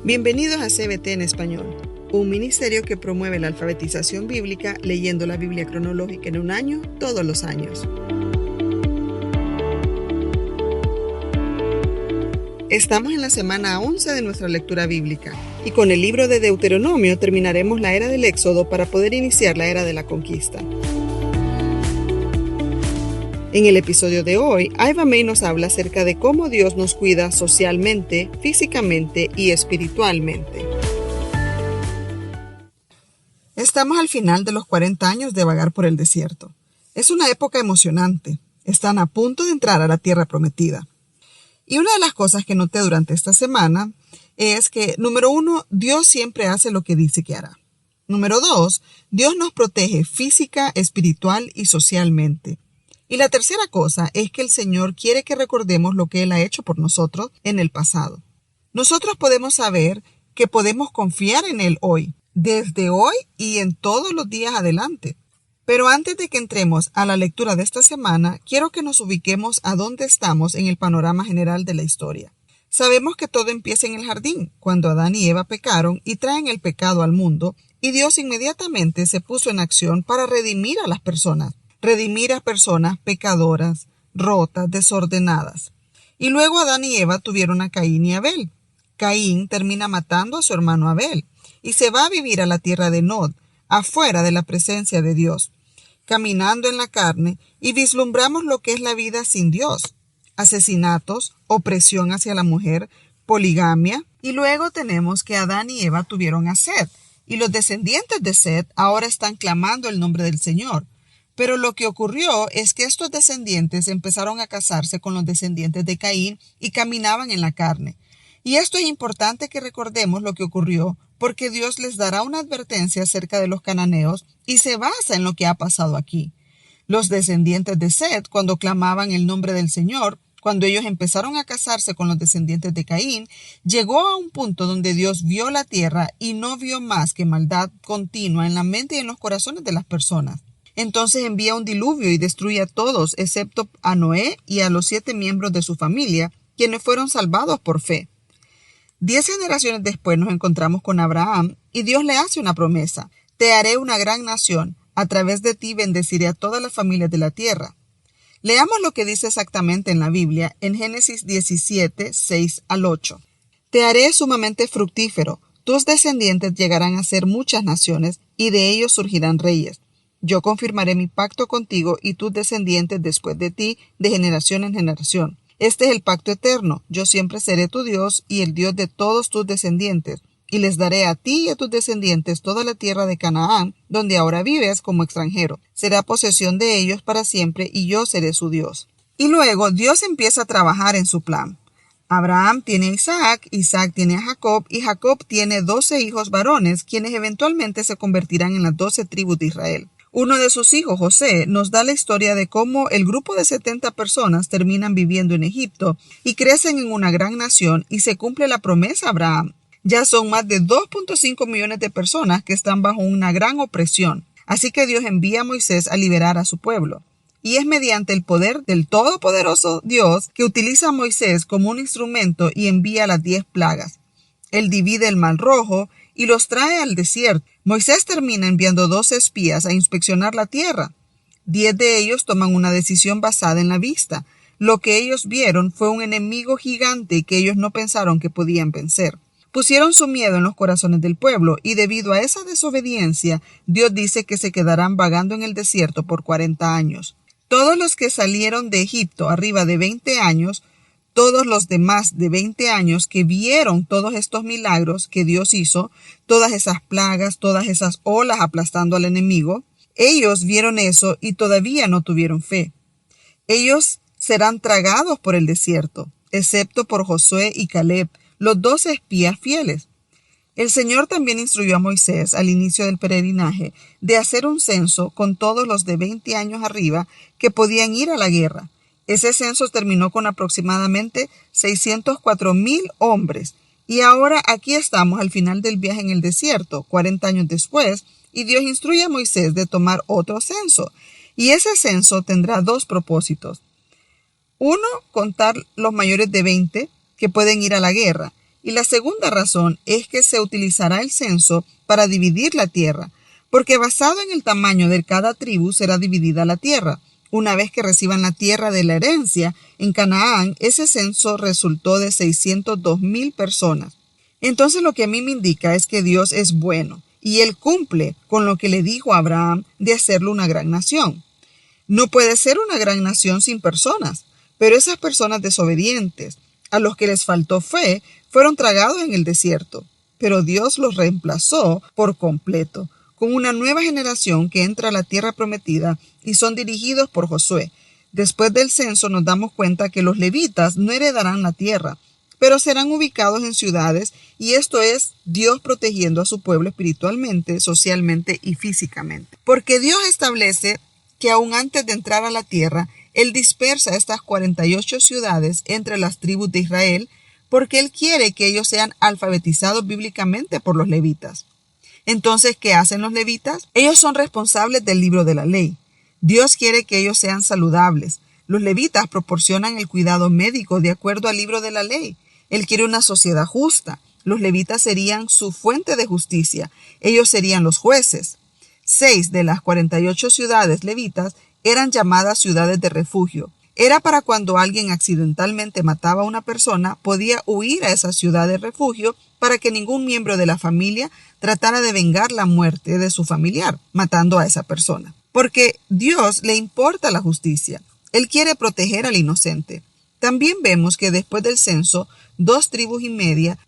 Bienvenidos a CBT en Español, un ministerio que promueve la alfabetización bíblica leyendo la Biblia cronológica en un año, todos los años. Estamos en la semana 11 de nuestra lectura bíblica y con el libro de Deuteronomio terminaremos la era del Éxodo para poder iniciar la era de la conquista. En el episodio de hoy, Aiva May nos habla acerca de cómo Dios nos cuida socialmente, físicamente y espiritualmente. Estamos al final de los 40 años de vagar por el desierto. Es una época emocionante. Están a punto de entrar a la tierra prometida. Y una de las cosas que noté durante esta semana es que, número 1, Dios siempre hace lo que dice que hará. Número 2, Dios nos protege física, espiritual y socialmente. Y la tercera cosa es que el Señor quiere que recordemos lo que Él ha hecho por nosotros en el pasado. Nosotros podemos saber que podemos confiar en Él hoy, desde hoy y en todos los días adelante. Pero antes de que entremos a la lectura de esta semana, quiero que nos ubiquemos a dónde estamos en el panorama general de la historia. Sabemos que todo empieza en el jardín, cuando Adán y Eva pecaron y traen el pecado al mundo, y Dios inmediatamente se puso en acción para redimir a las personas. Redimir a personas pecadoras, rotas, desordenadas. Y luego Adán y Eva tuvieron a Caín y Abel. Caín termina matando a su hermano Abel y se va a vivir a la tierra de Nod, afuera de la presencia de Dios, caminando en la carne y vislumbramos lo que es la vida sin Dios. Asesinatos, opresión hacia la mujer, poligamia. Y luego tenemos que Adán y Eva tuvieron a Set y los descendientes de Set ahora están clamando el nombre del Señor. Pero lo que ocurrió es que estos descendientes empezaron a casarse con los descendientes de Caín y caminaban en la carne. Y esto es importante que recordemos lo que ocurrió, porque Dios les dará una advertencia acerca de los cananeos y se basa en lo que ha pasado aquí. Los descendientes de Set, cuando clamaban el nombre del Señor, cuando ellos empezaron a casarse con los descendientes de Caín, llegó a un punto donde Dios vio la tierra y no vio más que maldad continua en la mente y en los corazones de las personas. Entonces envía un diluvio y destruye a todos, excepto a Noé y a los 7 miembros de su familia, quienes fueron salvados por fe. 10 generaciones después nos encontramos con Abraham y Dios le hace una promesa. Te haré una gran nación, a través de ti bendeciré a todas las familias de la tierra. Leamos lo que dice exactamente en la Biblia, en Génesis 17, 6 al 8. Te haré sumamente fructífero, tus descendientes llegarán a ser muchas naciones y de ellos surgirán reyes. Yo confirmaré mi pacto contigo y tus descendientes después de ti, de generación en generación. Este es el pacto eterno. Yo siempre seré tu Dios y el Dios de todos tus descendientes. Y les daré a ti y a tus descendientes toda la tierra de Canaán, donde ahora vives como extranjero. Será posesión de ellos para siempre y yo seré su Dios. Y luego Dios empieza a trabajar en su plan. Abraham tiene a Isaac, Isaac tiene a Jacob y Jacob tiene 12 hijos varones, quienes eventualmente se convertirán en las 12 tribus de Israel. Uno de sus hijos, José, nos da la historia de cómo el grupo de 70 personas terminan viviendo en Egipto y crecen en una gran nación y se cumple la promesa a Abraham. Ya son más de 2.5 millones de personas que están bajo una gran opresión. Así que Dios envía a Moisés a liberar a su pueblo. Y es mediante el poder del todopoderoso Dios que utiliza a Moisés como un instrumento y envía las 10 plagas. Él divide el Mar Rojo y los trae al desierto. Moisés termina enviando 12 espías a inspeccionar la tierra. 10 de ellos toman una decisión basada en la vista. Lo que ellos vieron fue un enemigo gigante que ellos no pensaron que podían vencer. Pusieron su miedo en los corazones del pueblo y debido a esa desobediencia, Dios dice que se quedarán vagando en el desierto por 40 años. Todos los que salieron de Egipto arriba de 20 años, todos los demás de 20 años que vieron todos estos milagros que Dios hizo, todas esas plagas, todas esas olas aplastando al enemigo, ellos vieron eso y todavía no tuvieron fe. Ellos serán tragados por el desierto, excepto por Josué y Caleb, los 12 espías fieles. El Señor también instruyó a Moisés al inicio del peregrinaje de hacer un censo con todos los de 20 años arriba que podían ir a la guerra. Ese censo terminó con aproximadamente 604,000 hombres. Y ahora aquí estamos al final del viaje en el desierto, 40 años después, y Dios instruye a Moisés de tomar otro censo. Y ese censo tendrá 2 propósitos. Uno, contar los mayores de 20 que pueden ir a la guerra. Y la segunda razón es que se utilizará el censo para dividir la tierra, porque basado en el tamaño de cada tribu será dividida la tierra. Una vez que reciban la tierra de la herencia en Canaán, ese censo resultó de 602,000 personas. Entonces lo que a mí me indica es que Dios es bueno y Él cumple con lo que le dijo a Abraham de hacerlo una gran nación. No puede ser una gran nación sin personas, pero esas personas desobedientes, a los que les faltó fe, fueron tragados en el desierto. Pero Dios los reemplazó por completo, con una nueva generación que entra a la tierra prometida y son dirigidos por Josué. Después del censo nos damos cuenta que los levitas no heredarán la tierra, pero serán ubicados en ciudades, y esto es Dios protegiendo a su pueblo espiritualmente, socialmente y físicamente. Porque Dios establece que aún antes de entrar a la tierra, Él dispersa estas 48 ciudades entre las tribus de Israel, porque Él quiere que ellos sean alfabetizados bíblicamente por los levitas. Entonces, ¿qué hacen los levitas? Ellos son responsables del libro de la ley. Dios quiere que ellos sean saludables. Los levitas proporcionan el cuidado médico de acuerdo al libro de la ley. Él quiere una sociedad justa. Los levitas serían su fuente de justicia. Ellos serían los jueces. 6 de las 48 ciudades levitas eran llamadas ciudades de refugio. Era para cuando alguien accidentalmente mataba a una persona, podía huir a esa ciudad de refugio para que ningún miembro de la familia tratara de vengar la muerte de su familiar, matando a esa persona. Porque Dios le importa la justicia. Él quiere proteger al inocente. También vemos que después del censo, 2,5 tribus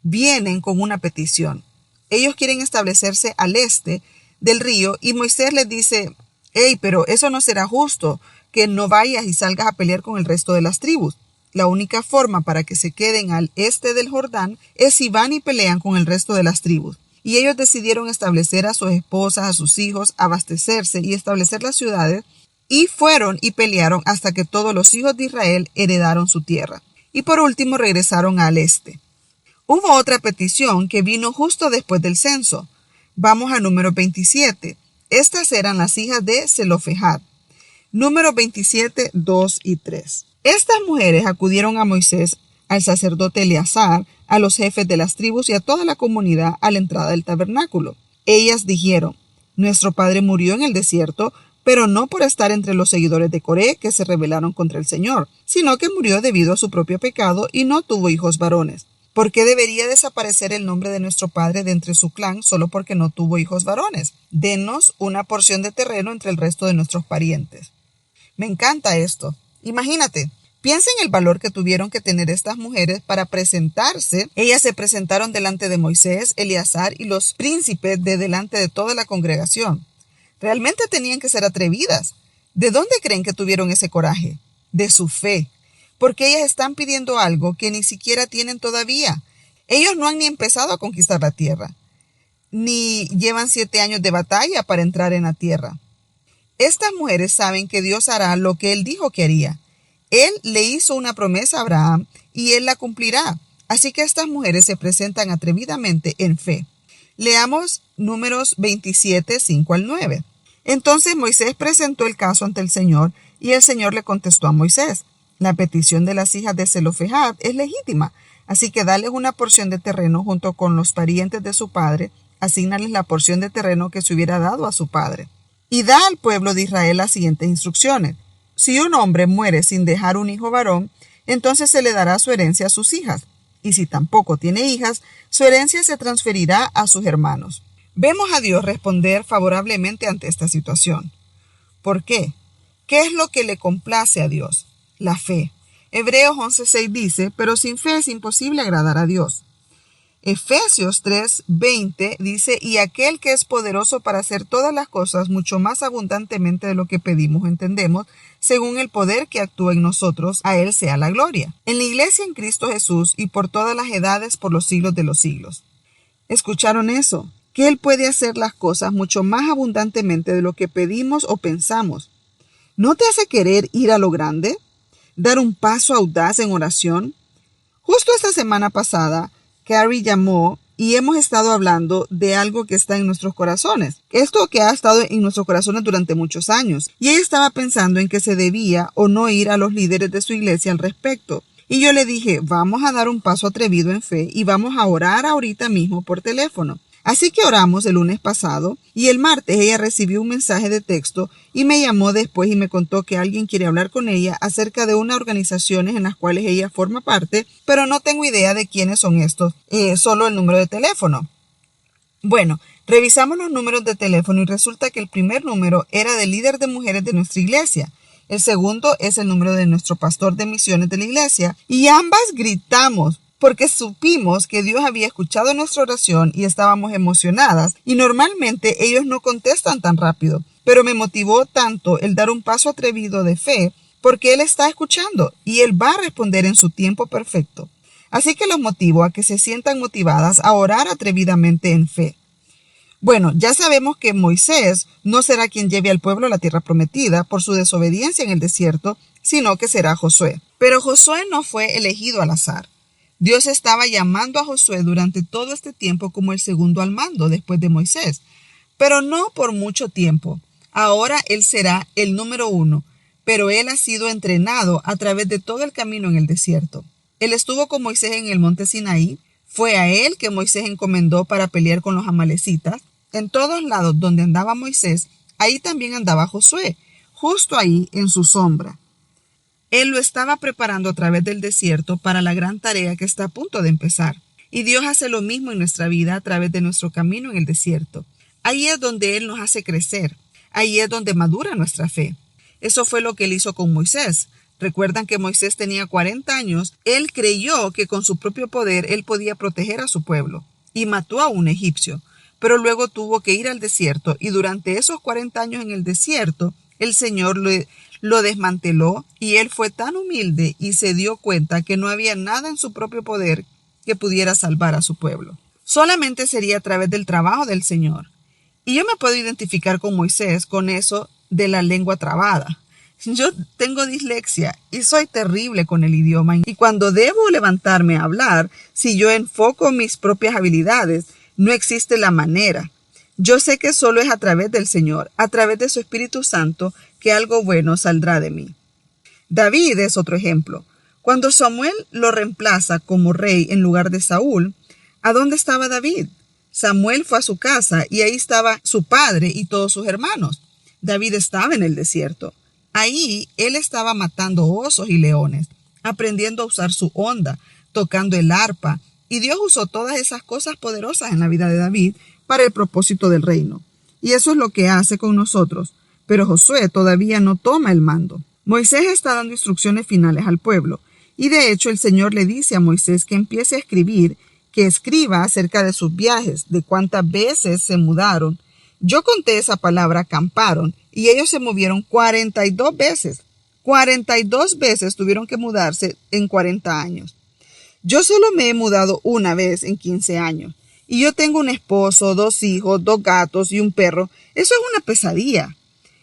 vienen con una petición. Ellos quieren establecerse al este del río y Moisés les dice: «Hey, pero eso no será justo, que no vayas y salgas a pelear con el resto de las tribus. La única forma para que se queden al este del Jordán es si van y pelean con el resto de las tribus». Y ellos decidieron establecer a sus esposas, a sus hijos, abastecerse y establecer las ciudades, y fueron y pelearon hasta que todos los hijos de Israel heredaron su tierra. Y por último regresaron al este. Hubo otra petición que vino justo después del censo. Vamos a número 27. Estas eran las hijas de Zelofehad. Número 27, 2 y 3. Estas mujeres acudieron a Moisés, al sacerdote Eleazar, a los jefes de las tribus y a toda la comunidad a la entrada del tabernáculo. Ellas dijeron: «Nuestro padre murió en el desierto, pero no por estar entre los seguidores de Coré que se rebelaron contra el Señor, sino que murió debido a su propio pecado y no tuvo hijos varones. ¿Por qué debería desaparecer el nombre de nuestro padre de entre su clan solo porque no tuvo hijos varones? Denos una porción de terreno entre el resto de nuestros parientes». Me encanta esto. Imagínate, piensa en el valor que tuvieron que tener estas mujeres para presentarse. Ellas se presentaron delante de Moisés, Eleazar y los príncipes de delante de toda la congregación. Realmente tenían que ser atrevidas. ¿De dónde creen que tuvieron ese coraje? De su fe. Porque ellas están pidiendo algo que ni siquiera tienen todavía. Ellos no han ni empezado a conquistar la tierra, ni llevan 7 años de batalla para entrar en la tierra. Estas mujeres saben que Dios hará lo que Él dijo que haría. Él le hizo una promesa a Abraham y Él la cumplirá. Así que estas mujeres se presentan atrevidamente en fe. Leamos Números 27, 5 al 9. Entonces Moisés presentó el caso ante el Señor y el Señor le contestó a Moisés: «La petición de las hijas de Zelofehad es legítima, así que dales una porción de terreno junto con los parientes de su padre, asígnales la porción de terreno que se hubiera dado a su padre. Y da al pueblo de Israel las siguientes instrucciones. Si un hombre muere sin dejar un hijo varón, entonces se le dará su herencia a sus hijas. Y si tampoco tiene hijas, su herencia se transferirá a sus hermanos». Vemos a Dios responder favorablemente ante esta situación. ¿Por qué? ¿Qué es lo que le complace a Dios? La fe. Hebreos 11:6 dice: «Pero sin fe es imposible agradar a Dios». Efesios 3:20 dice: «Y aquel que es poderoso para hacer todas las cosas mucho más abundantemente de lo que pedimos o entendemos, según el poder que actúa en nosotros, a Él sea la gloria». En la iglesia en Cristo Jesús y por todas las edades, por los siglos de los siglos. ¿Escucharon eso? Que Él puede hacer las cosas mucho más abundantemente de lo que pedimos o pensamos. ¿No te hace querer ir a lo grande? ¿Dar un paso audaz en oración? Justo esta semana pasada, Carrie llamó y hemos estado hablando de algo que está en nuestros corazones. Esto que ha estado en nuestros corazones durante muchos años. Y ella estaba pensando en que se debía o no ir a los líderes de su iglesia al respecto. Y yo le dije, vamos a dar un paso atrevido en fe y vamos a orar ahorita mismo por teléfono. Así que oramos el lunes pasado y el martes ella recibió un mensaje de texto y me llamó después y me contó que alguien quiere hablar con ella acerca de unas organizaciones en las cuales ella forma parte, pero no tengo idea de quiénes son estos, solo el número de teléfono. Bueno, revisamos los números de teléfono y resulta que el primer número era del líder de mujeres de nuestra iglesia. El segundo es el número de nuestro pastor de misiones de la iglesia y ambas gritamos porque supimos que Dios había escuchado nuestra oración y estábamos emocionadas y normalmente ellos no contestan tan rápido, pero me motivó tanto el dar un paso atrevido de fe porque Él está escuchando y Él va a responder en su tiempo perfecto. Así que los motivo a que se sientan motivadas a orar atrevidamente en fe. Bueno, ya sabemos que Moisés no será quien lleve al pueblo a la tierra prometida por su desobediencia en el desierto, sino que será Josué. Pero Josué no fue elegido al azar. Dios estaba llamando a Josué durante todo este tiempo como el segundo al mando después de Moisés, pero no por mucho tiempo. Ahora él será el número 1, pero él ha sido entrenado a través de todo el camino en el desierto. Él estuvo con Moisés en el monte Sinaí, fue a él que Moisés encomendó para pelear con los amalecitas. En todos lados donde andaba Moisés, ahí también andaba Josué, justo ahí en su sombra. Él lo estaba preparando a través del desierto para la gran tarea que está a punto de empezar. Y Dios hace lo mismo en nuestra vida a través de nuestro camino en el desierto. Ahí es donde Él nos hace crecer. Ahí es donde madura nuestra fe. Eso fue lo que Él hizo con Moisés. Recuerdan que Moisés tenía 40 años. Él creyó que con su propio poder Él podía proteger a su pueblo. Y mató a un egipcio. Pero luego tuvo que ir al desierto. Y durante esos 40 años en el desierto, el Señor lo desmanteló y él fue tan humilde y se dio cuenta que no había nada en su propio poder que pudiera salvar a su pueblo. Solamente sería a través del trabajo del Señor. Y yo me puedo identificar con Moisés con eso de la lengua trabada. Yo tengo dislexia y soy terrible con el idioma. Y cuando debo levantarme a hablar, si yo enfoco mis propias habilidades, no existe la manera. Yo sé que solo es a través del Señor, a través de su Espíritu Santo, que algo bueno saldrá de mí. David es otro ejemplo. Cuando Samuel lo reemplaza como rey en lugar de Saúl, ¿a dónde estaba David? Samuel fue a su casa y ahí estaba su padre y todos sus hermanos. David estaba en el desierto. Ahí él estaba matando osos y leones, aprendiendo a usar su honda, tocando el arpa, y Dios usó todas esas cosas poderosas en la vida de David para el propósito del reino. Y eso es lo que hace con nosotros. Pero Josué todavía no toma el mando. Moisés está dando instrucciones finales al pueblo. Y de hecho el Señor le dice a Moisés que empiece a escribir, que escriba acerca de sus viajes, de cuántas veces se mudaron. Yo conté esa palabra, acamparon, y ellos se movieron 42 veces. 42 veces tuvieron que mudarse en 40 años. Yo solo me he mudado una vez en 15 años. Y yo tengo un esposo, 2 hijos, 2 gatos y un perro. Eso es una pesadilla.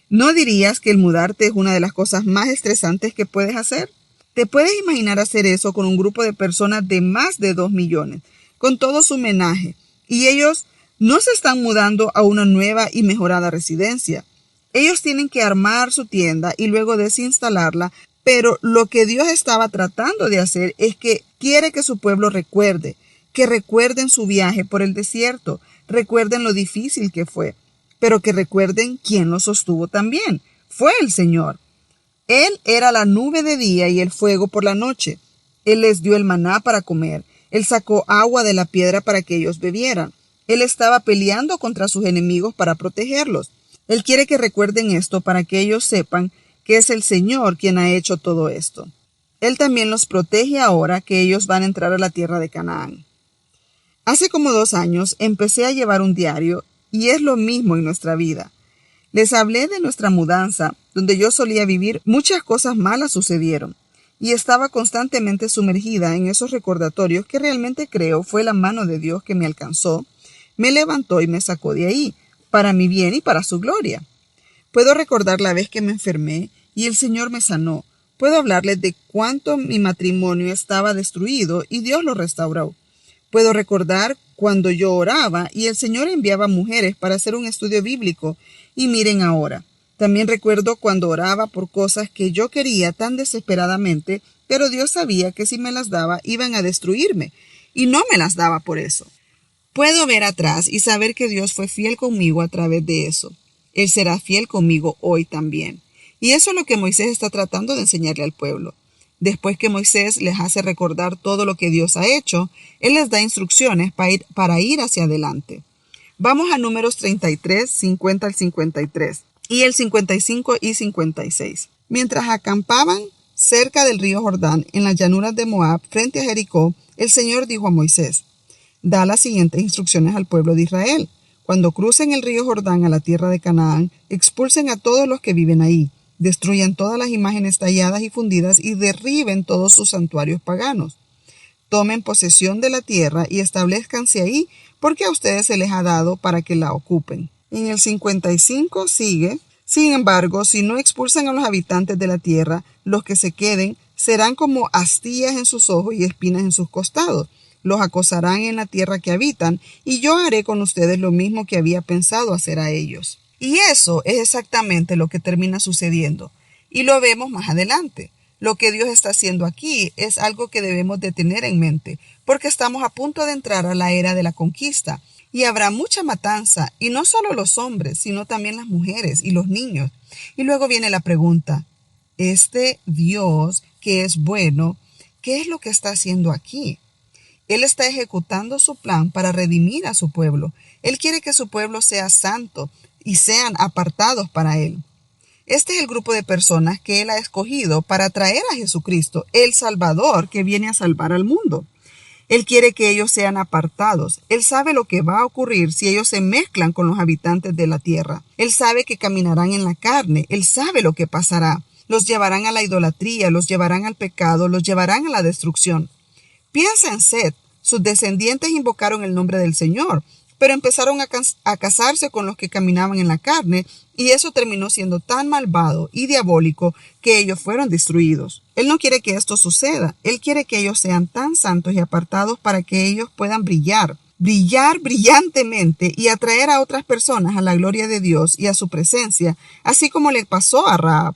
¿No dirías que el mudarte es una de las cosas más estresantes que puedes hacer? ¿Te puedes imaginar hacer eso con un grupo de personas de más de 2 millones, con todo su menaje? Y ellos no se están mudando a una nueva y mejorada residencia. Ellos tienen que armar su tienda y luego desinstalarla, pero lo que Dios estaba tratando de hacer es que quiere que su pueblo recuerde, que recuerden su viaje por el desierto, recuerden lo difícil que fue, pero que recuerden quién lo sostuvo también. Fue el Señor. Él era la nube de día y el fuego por la noche. Él les dio el maná para comer. Él sacó agua de la piedra para que ellos bebieran. Él estaba peleando contra sus enemigos para protegerlos. Él quiere que recuerden esto para que ellos sepan que es el Señor quien ha hecho todo esto. Él también los protege ahora que ellos van a entrar a la tierra de Canaán. Hace como 2 años empecé a llevar un diario y es lo mismo en nuestra vida. Les hablé de nuestra mudanza, donde yo solía vivir. Muchas cosas malas sucedieron y estaba constantemente sumergida en esos recordatorios que realmente creo fue la mano de Dios que me alcanzó, me levantó y me sacó de ahí, para mi bien y para su gloria. Puedo recordar la vez que me enfermé y el Señor me sanó. Puedo hablarles de cuánto mi matrimonio estaba destruido y Dios lo restauró. Puedo recordar cuando yo oraba y el Señor enviaba mujeres para hacer un estudio bíblico. Y miren ahora. También recuerdo cuando oraba por cosas que yo quería tan desesperadamente, pero Dios sabía que si me las daba iban a destruirme, y no me las daba por eso. Puedo ver atrás y saber que Dios fue fiel conmigo a través de eso. Él será fiel conmigo hoy también. Y eso es lo que Moisés está tratando de enseñarle al pueblo. Después que Moisés les hace recordar todo lo que Dios ha hecho, Él les da instrucciones para ir hacia adelante. Vamos a Números 33, 50 al 53, y el 55 y 56. Mientras acampaban cerca del río Jordán, en las llanuras de Moab, frente a Jericó, el Señor dijo a Moisés: da las siguientes instrucciones al pueblo de Israel. Cuando crucen el río Jordán a la tierra de Canaán, expulsen a todos los que viven ahí, destruyan todas las imágenes talladas y fundidas y derriben todos sus santuarios paganos. Tomen posesión de la tierra y establezcanse ahí, porque a ustedes se les ha dado para que la ocupen. En el 55 sigue: sin embargo, si no expulsan a los habitantes de la tierra, los que se queden serán como astillas en sus ojos y espinas en sus costados. Los acosarán en la tierra que habitan, y yo haré con ustedes lo mismo que había pensado hacer a ellos. Y eso es exactamente lo que termina sucediendo, y lo vemos más adelante. Lo que Dios está haciendo aquí es algo que debemos de tener en mente, porque estamos a punto de entrar a la era de la conquista, y habrá mucha matanza, y no solo los hombres, sino también las mujeres y los niños. Y luego viene la pregunta: este Dios que es bueno, ¿qué es lo que está haciendo aquí? Él está ejecutando su plan para redimir a su pueblo. Él quiere que su pueblo sea santo y sean apartados para Él. Este es el grupo de personas que Él ha escogido para traer a Jesucristo, el Salvador que viene a salvar al mundo. Él quiere que ellos sean apartados. Él sabe lo que va a ocurrir si ellos se mezclan con los habitantes de la tierra. Él sabe que caminarán en la carne. Él sabe lo que pasará. Los llevarán a la idolatría, los llevarán al pecado, los llevarán a la destrucción. Piensa en Set. Sus descendientes invocaron el nombre del Señor, pero empezaron a casarse con los que caminaban en la carne, y eso terminó siendo tan malvado y diabólico que ellos fueron destruidos. Él no quiere que esto suceda. Él quiere que ellos sean tan santos y apartados para que ellos puedan brillar brillantemente y atraer a otras personas a la gloria de Dios y a su presencia, así como le pasó a Rahab.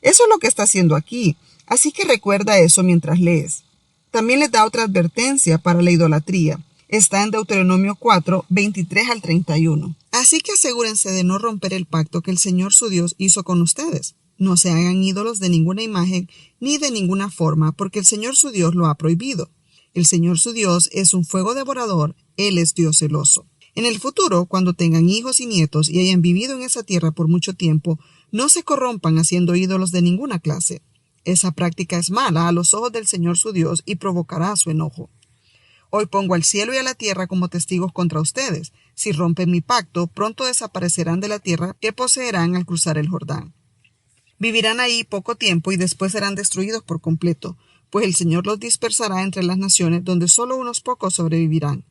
Eso es lo que está haciendo aquí, así que recuerda eso mientras lees. También les da otra advertencia para la idolatría. Está en Deuteronomio 4, 23 al 31. Así que asegúrense de no romper el pacto que el Señor su Dios hizo con ustedes. No se hagan ídolos de ninguna imagen ni de ninguna forma, porque el Señor su Dios lo ha prohibido. El Señor su Dios es un fuego devorador. Él es Dios celoso. En el futuro, cuando tengan hijos y nietos y hayan vivido en esa tierra por mucho tiempo, no se corrompan haciendo ídolos de ninguna clase. Esa práctica es mala a los ojos del Señor su Dios y provocará su enojo. Hoy pongo al cielo y a la tierra como testigos contra ustedes. Si rompen mi pacto, pronto desaparecerán de la tierra que poseerán al cruzar el Jordán. Vivirán ahí poco tiempo y después serán destruidos por completo, pues el Señor los dispersará entre las naciones donde solo unos pocos sobrevivirán.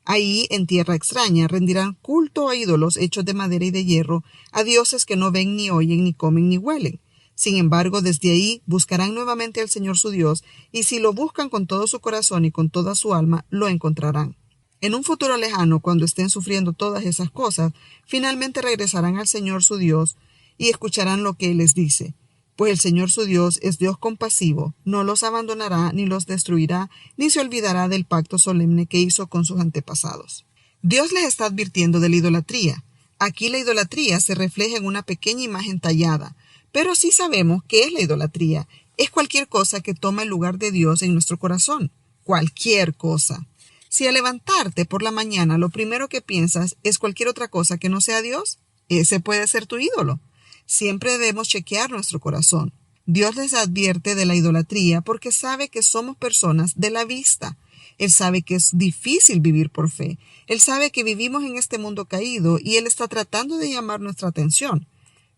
Ahí, en tierra extraña, rendirán culto a ídolos hechos de madera y de hierro, a dioses que no ven, ni oyen, ni comen, ni huelen. Sin embargo, desde ahí buscarán nuevamente al Señor su Dios, y si lo buscan con todo su corazón y con toda su alma, lo encontrarán. En un futuro lejano, cuando estén sufriendo todas esas cosas, finalmente regresarán al Señor su Dios y escucharán lo que Él les dice. Pues el Señor su Dios es Dios compasivo, no los abandonará, ni los destruirá, ni se olvidará del pacto solemne que hizo con sus antepasados. Dios les está advirtiendo de la idolatría. Aquí la idolatría se refleja en una pequeña imagen tallada, pero sí sabemos qué es la idolatría. Es cualquier cosa que toma el lugar de Dios en nuestro corazón. Cualquier cosa. Si al levantarte por la mañana lo primero que piensas es cualquier otra cosa que no sea Dios, ese puede ser tu ídolo. Siempre debemos chequear nuestro corazón. Dios les advierte de la idolatría porque sabe que somos personas de la vista. Él sabe que es difícil vivir por fe. Él sabe que vivimos en este mundo caído y Él está tratando de llamar nuestra atención.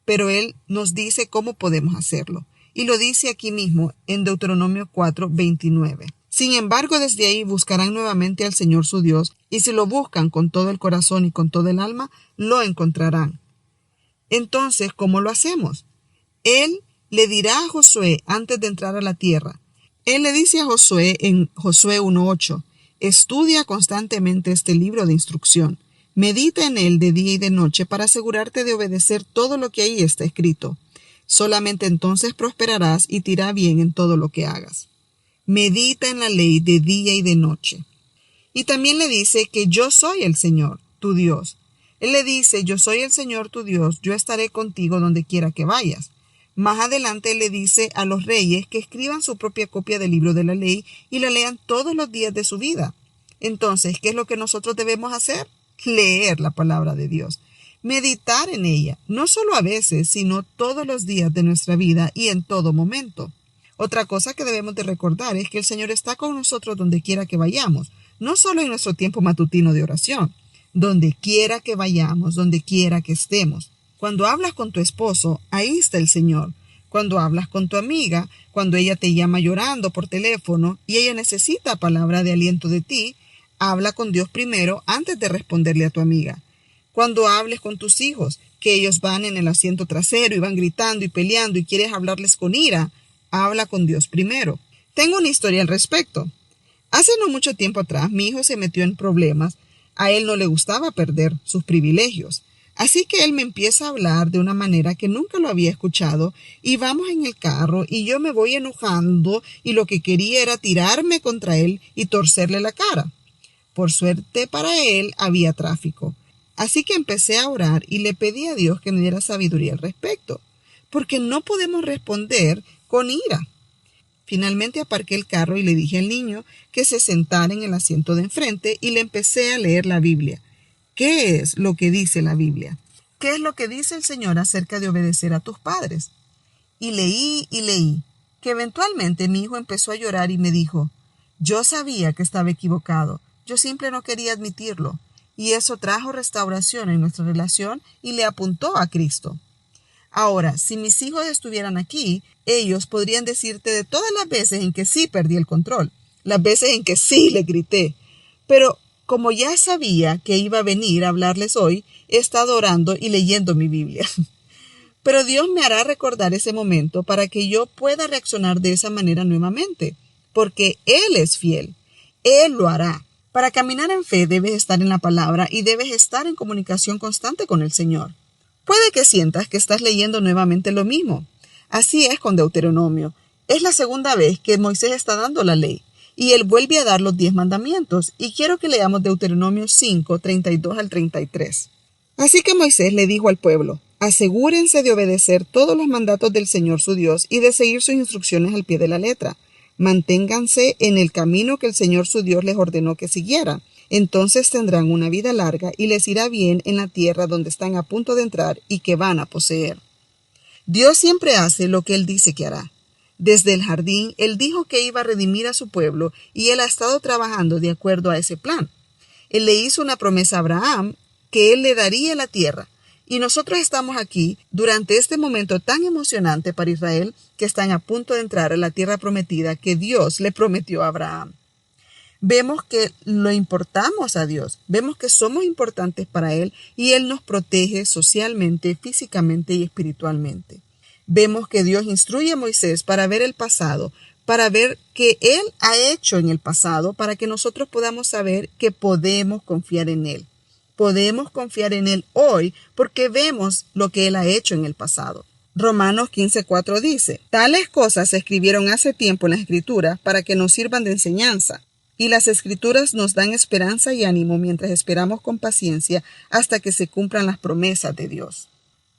Pero Él nos dice cómo podemos hacerlo. Y lo dice aquí mismo en Deuteronomio 4, 29. Sin embargo, desde ahí buscarán nuevamente al Señor su Dios, y si lo buscan con todo el corazón y con todo el alma, lo encontrarán. Entonces, ¿cómo lo hacemos? Él le dirá a Josué antes de entrar a la tierra. Él le dice a Josué en Josué 1:8, estudia constantemente este libro de instrucción. Medita en él de día y de noche para asegurarte de obedecer todo lo que ahí está escrito. Solamente entonces prosperarás y te irá bien en todo lo que hagas. medita en la ley de día y de noche. Y también le dice que yo soy el Señor, tu Dios. Él le dice, yo soy el Señor tu Dios, yo estaré contigo donde quiera que vayas. Más adelante le dice a los reyes que escriban su propia copia del libro de la ley y la lean todos los días de su vida. Entonces, ¿qué es lo que nosotros debemos hacer? Leer la palabra de Dios. Meditar en ella, no solo a veces, sino todos los días de nuestra vida y en todo momento. Otra cosa que debemos de recordar es que el Señor está con nosotros donde quiera que vayamos, no solo en nuestro tiempo matutino de oración, donde quiera que vayamos, donde quiera que estemos. Cuando hablas con tu esposo, ahí está el Señor. Cuando hablas con tu amiga, cuando ella te llama llorando por teléfono y ella necesita palabra de aliento de ti, habla con Dios primero antes de responderle a tu amiga. Cuando hables con tus hijos, que ellos van en el asiento trasero y van gritando y peleando y quieres hablarles con ira, habla con Dios primero. Tengo una historia al respecto. Hace no mucho tiempo atrás, mi hijo se metió en problemas. A él no le gustaba perder sus privilegios. Así que él me empieza a hablar de una manera que nunca lo había escuchado y vamos en el carro y yo me voy enojando y lo que quería era tirarme contra él y torcerle la cara. Por suerte para él había tráfico. Así que empecé a orar y le pedí a Dios que me diera sabiduría al respecto, porque no podemos responder con ira. Finalmente aparqué el carro y le dije al niño que se sentara en el asiento de enfrente y le empecé a leer la Biblia. ¿Qué es lo que dice la Biblia? ¿Qué es lo que dice el Señor acerca de obedecer a tus padres? Y leí, que eventualmente mi hijo empezó a llorar y me dijo, yo sabía que estaba equivocado, yo siempre no quería admitirlo. Y eso trajo restauración en nuestra relación y le apuntó a Cristo. Ahora, si mis hijos estuvieran aquí, ellos podrían decirte de todas las veces en que sí perdí el control, las veces en que sí le grité. Pero como ya sabía que iba a venir a hablarles hoy, he estado orando y leyendo mi Biblia. Pero Dios me hará recordar ese momento para que yo pueda reaccionar de esa manera nuevamente, porque Él es fiel. Él lo hará. Para caminar en fe debes estar en la palabra y debes estar en comunicación constante con el Señor. Puede que sientas que estás leyendo nuevamente lo mismo. Así es con Deuteronomio. Es la segunda vez que Moisés está dando la ley y él vuelve a dar los 10 mandamientos y quiero que leamos Deuteronomio 5, 32 al 33. Así que Moisés le dijo al pueblo, asegúrense de obedecer todos los mandatos del Señor su Dios y de seguir sus instrucciones al pie de la letra. Manténganse en el camino que el Señor su Dios les ordenó que siguieran. Entonces tendrán una vida larga y les irá bien en la tierra donde están a punto de entrar y que van a poseer. Dios siempre hace lo que Él dice que hará. Desde el jardín, Él dijo que iba a redimir a su pueblo y Él ha estado trabajando de acuerdo a ese plan. Él le hizo una promesa a Abraham que Él le daría la tierra. Y nosotros estamos aquí durante este momento tan emocionante para Israel que están a punto de entrar a la tierra prometida que Dios le prometió a Abraham. Vemos que lo importamos a Dios, vemos que somos importantes para Él y Él nos protege socialmente, físicamente y espiritualmente. Vemos que Dios instruye a Moisés para ver el pasado, para ver qué Él ha hecho en el pasado, para que nosotros podamos saber que podemos confiar en Él. Podemos confiar en Él hoy porque vemos lo que Él ha hecho en el pasado. Romanos 15:4 dice, tales cosas se escribieron hace tiempo en las Escrituras para que nos sirvan de enseñanza. Y las Escrituras nos dan esperanza y ánimo mientras esperamos con paciencia hasta que se cumplan las promesas de Dios.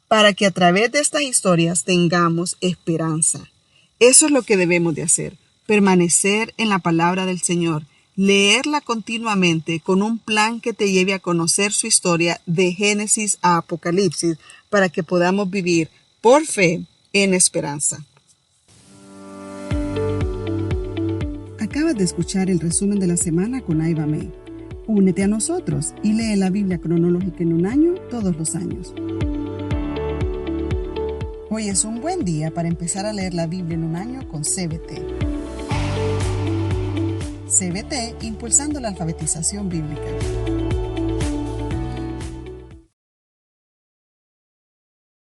Para que a través de estas historias tengamos esperanza. Eso es lo que debemos de hacer, permanecer en la palabra del Señor. Leerla continuamente con un plan que te lleve a conocer su historia de Génesis a Apocalipsis para que podamos vivir por fe en esperanza. Acabas de escuchar el resumen de la semana con Aiva May. Únete a nosotros y lee la Biblia cronológica en un año todos los años. Hoy es un buen día para empezar a leer la Biblia en un año con CBT. CBT, impulsando la alfabetización bíblica.